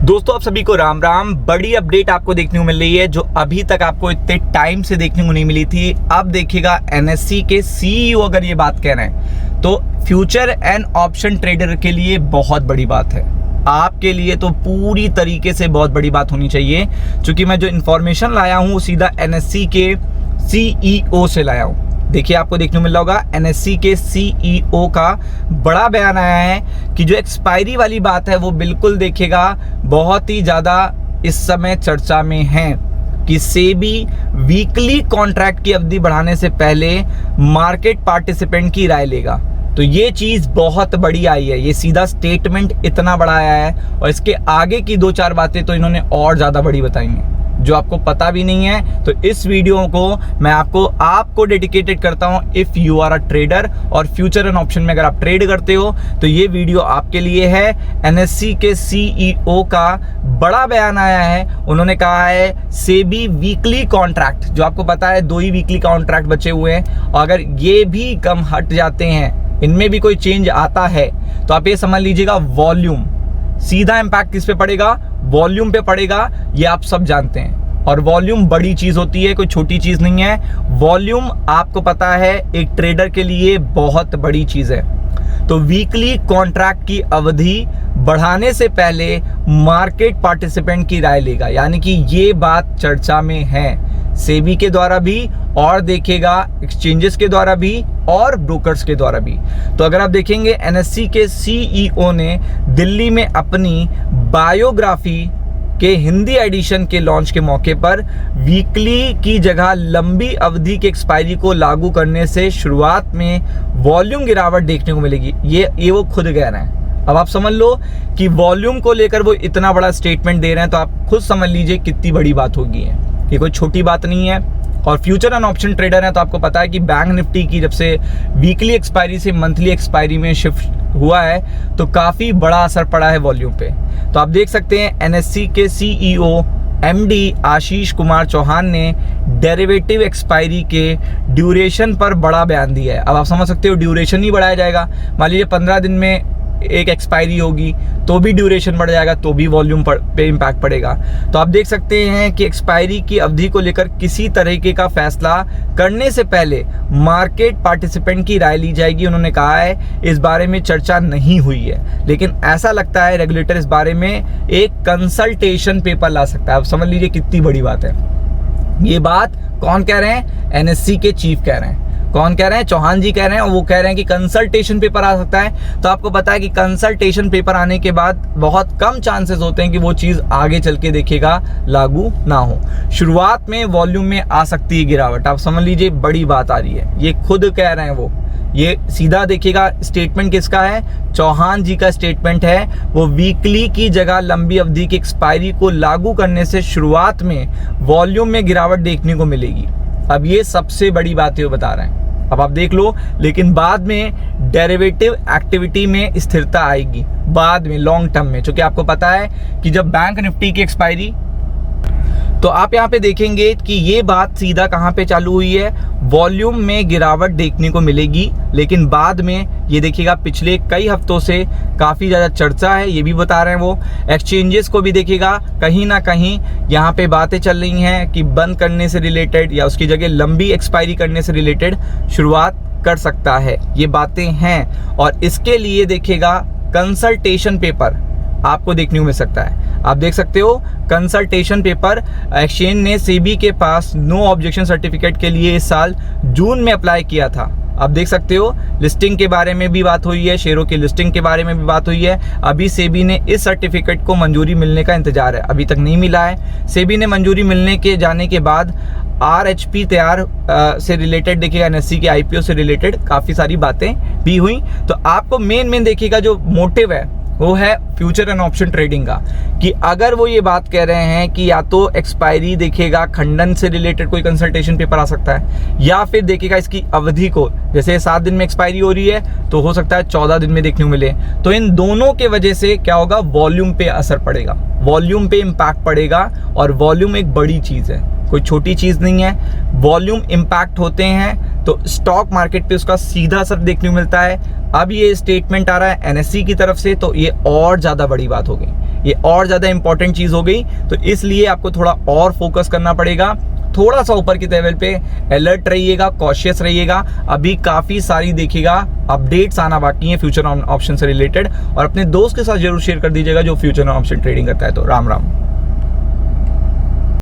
दोस्तों आप सभी को राम राम। बड़ी अपडेट आपको देखने को मिल रही है जो अभी तक आपको इतने टाइम से देखने को नहीं मिली थी। अब देखिएगा एनएससी के सीईओ अगर ये बात कह रहे हैं तो फ्यूचर एंड ऑप्शन ट्रेडर के लिए बहुत बड़ी बात है। आपके लिए तो पूरी तरीके से बहुत बड़ी बात होनी चाहिए, क्योंकि मैं जो इन्फॉर्मेशन लाया हूँ सीधा एनएससी के सीईओ से लाया हूँ। देखिए आपको देखने को मिल रहा होगा एनएससी के सीईओ का बड़ा बयान आया है कि जो एक्सपायरी वाली बात है वो बिल्कुल देखिएगा बहुत ही ज़्यादा इस समय चर्चा में है कि सेबी वीकली कॉन्ट्रैक्ट की अवधि बढ़ाने से पहले मार्केट पार्टिसिपेंट की राय लेगा। तो ये चीज़ बहुत बड़ी आई है, ये सीधा स्टेटमेंट इतना बड़ा आया है और इसके आगे की दो चार बातें तो इन्होंने और ज़्यादा बड़ी बताई हैं जो आपको पता भी नहीं है। तो इस वीडियो को मैं आपको डेडिकेटेड करता हूं। If you are a trader और फ्यूचर एंड ऑप्शन में अगर आप ट्रेड करते हो तो ये वीडियो आपके लिए है। एनएससी के सीईओ का बड़ा बयान आया है। उन्होंने कहा है सेबी वीकली कॉन्ट्रैक्ट, जो आपको पता है 2 ही वीकली कॉन्ट्रैक्ट बचे हुए हैं, और अगर ये भी कम हट जाते हैं, इनमें भी कोई चेंज आता है तो आप ये समझ लीजिएगा वॉल्यूम सीधा इम्पैक्ट किस पे पड़ेगा, वॉल्यूम पे पड़ेगा। ये आप सब जानते हैं और वॉल्यूम बड़ी चीज होती है, कोई छोटी चीज नहीं है। वॉल्यूम आपको पता है एक ट्रेडर के लिए बहुत बड़ी चीज है। तो वीकली कॉन्ट्रैक्ट की अवधि बढ़ाने से पहले मार्केट पार्टिसिपेंट की राय लेगा, यानी कि ये बात चर्चा में है सेबी के द्वारा भी और देखेगा एक्सचेंजेस के द्वारा भी और ब्रोकर्स के द्वारा भी। तो अगर आप देखेंगे एनएससी के सीईओ ने दिल्ली में अपनी बायोग्राफी के हिंदी एडिशन के लॉन्च के मौके पर वीकली की जगह लंबी अवधि के एक्सपायरी को लागू करने से शुरुआत में वॉल्यूम गिरावट देखने को मिलेगी। ये वो खुद कह रहे हैं। अब आप समझ लो कि वॉल्यूम को लेकर वो इतना बड़ा स्टेटमेंट दे रहे हैं, तो आप खुद समझ लीजिए कितनी बड़ी बात होगी। ये कोई छोटी बात नहीं है। और फ्यूचर एंड ऑप्शन ट्रेडर है तो आपको पता है कि बैंक निफ्टी की जब से वीकली एक्सपायरी से मंथली एक्सपायरी में शिफ्ट हुआ है तो काफ़ी बड़ा असर पड़ा है वॉल्यूम पे। तो आप देख सकते हैं एनएससी के सीईओ एमडी आशीष कुमार चौहान ने डेरिवेटिव एक्सपायरी के ड्यूरेशन पर बड़ा बयान दिया है। अब आप समझ सकते हो ड्यूरेशन ही बढ़ाया जाएगा। मान लीजिए 15 दिन में एक एक्सपायरी होगी तो भी ड्यूरेशन बढ़ जाएगा, तो भी वॉल्यूम पे इम्पैक्ट पड़ेगा। तो आप देख सकते हैं कि एक्सपायरी की अवधि को लेकर किसी तरीके का फैसला करने से पहले मार्केट पार्टिसिपेंट की राय ली जाएगी। उन्होंने कहा है इस बारे में चर्चा नहीं हुई है, लेकिन ऐसा लगता है रेगुलेटर इस बारे में एक कंसल्टेशन पेपर ला सकता है। आप समझ लीजिए कितनी बड़ी बात है। ये बात कौन कह रहे हैं? एनएससी के चीफ कह रहे हैं। कौन कह रहे हैं? चौहान जी कह रहे हैं, और वो कह रहे हैं कि कंसल्टेशन पेपर आ सकता है। तो आपको पता है कि कंसल्टेशन पेपर आने के बाद बहुत कम चांसेस होते हैं कि वो चीज़ आगे चल के देखिएगा लागू ना हो। शुरुआत में वॉल्यूम में आ सकती है गिरावट। आप समझ लीजिए बड़ी बात आ रही है। ये खुद कह रहे हैं वो। ये सीधा देखिएगा स्टेटमेंट किसका है? चौहान जी का स्टेटमेंट है। वो वीकली की जगह लंबी अवधि की एक्सपायरी को लागू करने से शुरुआत में वॉल्यूम में गिरावट देखने को मिलेगी। अब ये सबसे बड़ी बात वो बता रहे हैं। अब आप देख लो, लेकिन बाद में डेरिवेटिव एक्टिविटी में स्थिरता आएगी बाद में लॉन्ग टर्म में, क्योंकि आपको पता है कि जब बैंक निफ्टी की एक्सपायरी, तो आप यहाँ पे देखेंगे कि ये बात सीधा कहाँ पे चालू हुई है, वॉल्यूम में गिरावट देखने को मिलेगी। लेकिन बाद में ये देखिएगा पिछले कई हफ्तों से काफ़ी ज़्यादा चर्चा है, ये भी बता रहे हैं वो। एक्सचेंजेस को भी देखिएगा कहीं ना कहीं यहाँ पे बातें चल रही हैं कि बंद करने से रिलेटेड या उसकी जगह लंबी एक्सपायरी करने से रिलेटेड शुरुआत कर सकता है। ये बातें हैं और इसके लिए देखिएगा कंसल्टेशन पेपर आपको देखने को मिल सकता है। आप देख सकते हो कंसल्टेशन पेपर एक्सचेंज ने सेबी के पास नो ऑब्जेक्शन सर्टिफिकेट के लिए इस साल जून में अप्लाई किया था। आप देख सकते हो लिस्टिंग के बारे में भी बात हुई है, शेयरों की लिस्टिंग के बारे में भी बात हुई है। अभी सेबी ने इस सर्टिफिकेट को मंजूरी मिलने का इंतजार है, अभी तक नहीं मिला है। सेबी ने मंजूरी मिलने के जाने के बाद आरएचपी तैयार से रिलेटेड देखिएगा, एनएससी के आईपीओ से रिलेटेड काफ़ी सारी बातें भी हुई। तो आपको मेन देखिएगा जो मोटिव है वो है फ्यूचर एंड ऑप्शन ट्रेडिंग का, कि अगर वो ये बात कह रहे हैं कि या तो एक्सपायरी देखिएगा खंडन से रिलेटेड कोई कंसल्टेशन पेपर आ सकता है, या फिर देखिएगा इसकी अवधि को, जैसे 7 दिन में एक्सपायरी हो रही है तो हो सकता है 14 दिन में देखने को मिले। तो इन दोनों के वजह से क्या होगा, वॉल्यूम पे असर पड़ेगा, वॉल्यूम पे इम्पैक्ट पड़ेगा। और वॉल्यूम एक बड़ी चीज़ है, कोई छोटी चीज़ नहीं है। वॉल्यूम इम्पैक्ट होते हैं तो स्टॉक मार्केट पे उसका सीधा असर देखने को मिलता है। अब ये स्टेटमेंट आ रहा है एनएससी की तरफ से, तो ये और ज़्यादा बड़ी बात होगी। ये और ज़्यादा इंपॉर्टेंट चीज़ हो गई। तो इसलिए आपको थोड़ा और फोकस करना पड़ेगा, थोड़ा सा ऊपर के लेवल पे अलर्ट रहिएगा, कॉशियस रहिएगा। अभी काफ़ी सारी देखिएगा अपडेट्स आना बाकी हैं फ्यूचर ऑप्शन से रिलेटेड, और अपने दोस्त के साथ जरूर शेयर कर दीजिएगा जो फ्यूचर ऑप्शन ट्रेडिंग करता है। तो राम राम।